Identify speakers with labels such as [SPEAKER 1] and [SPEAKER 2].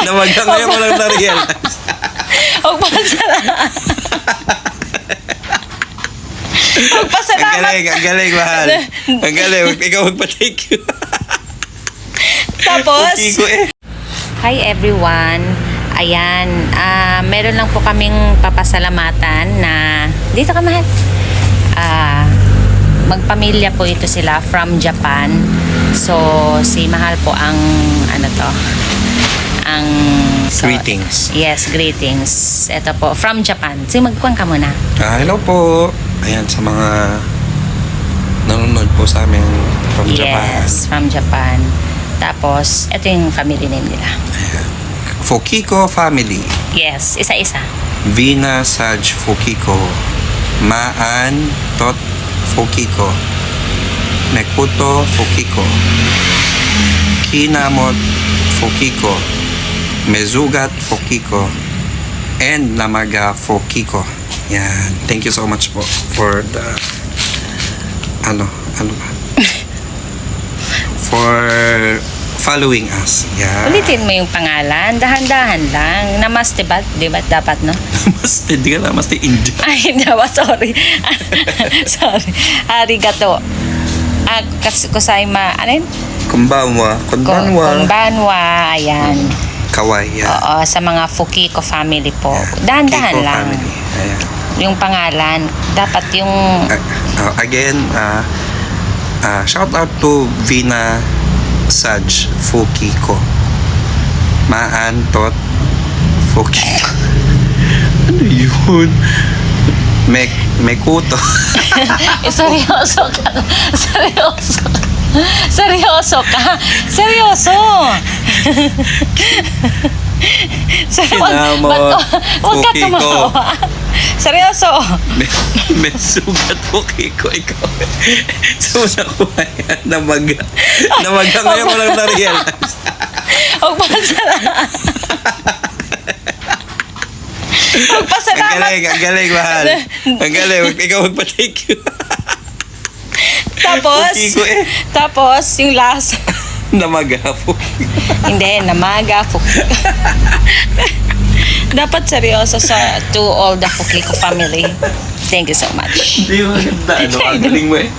[SPEAKER 1] Namaga ngayon ko lang na-realize.
[SPEAKER 2] Magpasalamat.
[SPEAKER 1] Ang
[SPEAKER 2] Magpasalamat.
[SPEAKER 1] galing, mahal. Ang galing, ikaw magpa-thank you.
[SPEAKER 2] Tapos,
[SPEAKER 1] Kiko
[SPEAKER 2] hi everyone. Ayan, meron lang po kaming papasalamatan na dito ka mahal. Magpamilya po ito sila from Japan. So, si Mahal po ang
[SPEAKER 1] Greetings.
[SPEAKER 2] Yes, greetings. Ito po, from Japan. So, magkuhan ka muna.
[SPEAKER 1] Hello po. Ayan, sa mga nanonood po sa amin from Japan.
[SPEAKER 2] Yes, from Japan. Tapos, ito yung family name nila.
[SPEAKER 1] Ayan. Fukiko family.
[SPEAKER 2] Yes, isa-isa.
[SPEAKER 1] Vina Saj Fukiko. Maan Tot Fukiko. Mekuto Fukiko. Kinamot Fukiko. Mezugat Fukiko. And Namaga Fukiko. Yan. Thank you so much po for the ano ba? For following us. Yan.
[SPEAKER 2] Ulitin mo yung pangalan. Dahan-dahan lang. Namaste ba? Diba dapat, no?
[SPEAKER 1] Namaste. Di ka namaste India.
[SPEAKER 2] Ay, hindi ba? Sorry. Sorry. Arigato. Kusayma. Ano yun?
[SPEAKER 1] Konbanwa.
[SPEAKER 2] Konbanwa. Ayan.
[SPEAKER 1] Kawaii.
[SPEAKER 2] Oo, sa mga Fukiko family po. Dahan-dahan
[SPEAKER 1] Fukiko
[SPEAKER 2] lang.
[SPEAKER 1] family. Ayan.
[SPEAKER 2] Yung pangalan. Dapat yung...
[SPEAKER 1] Again, shout out to Vina Saj Fukiko. Maan Tot Fukiko. Ano yun? Mekuto.
[SPEAKER 2] Seryoso ka. Seryoso. Seryoso ka. Seryoso.
[SPEAKER 1] Kinamot
[SPEAKER 2] Huwag ka
[SPEAKER 1] Fukiko.
[SPEAKER 2] tumawa. Seryoso.
[SPEAKER 1] Mesugat Fukiko. Ikaw. So, nakuha yan. Namaga ngayon ko lang na-realize.
[SPEAKER 2] Magpasalamat. Magpasalamat.
[SPEAKER 1] Ang galing, mahal. Ang galing, ikaw magpa-thank you.
[SPEAKER 2] Tapos, yung last.
[SPEAKER 1] Namaga Fukiko.
[SPEAKER 2] Hindi, namaga Fukiko. Dapat seryoso to all the Fukiko family. Thank you so much.
[SPEAKER 1] Hindi mo maganda. Ang galing mo eh.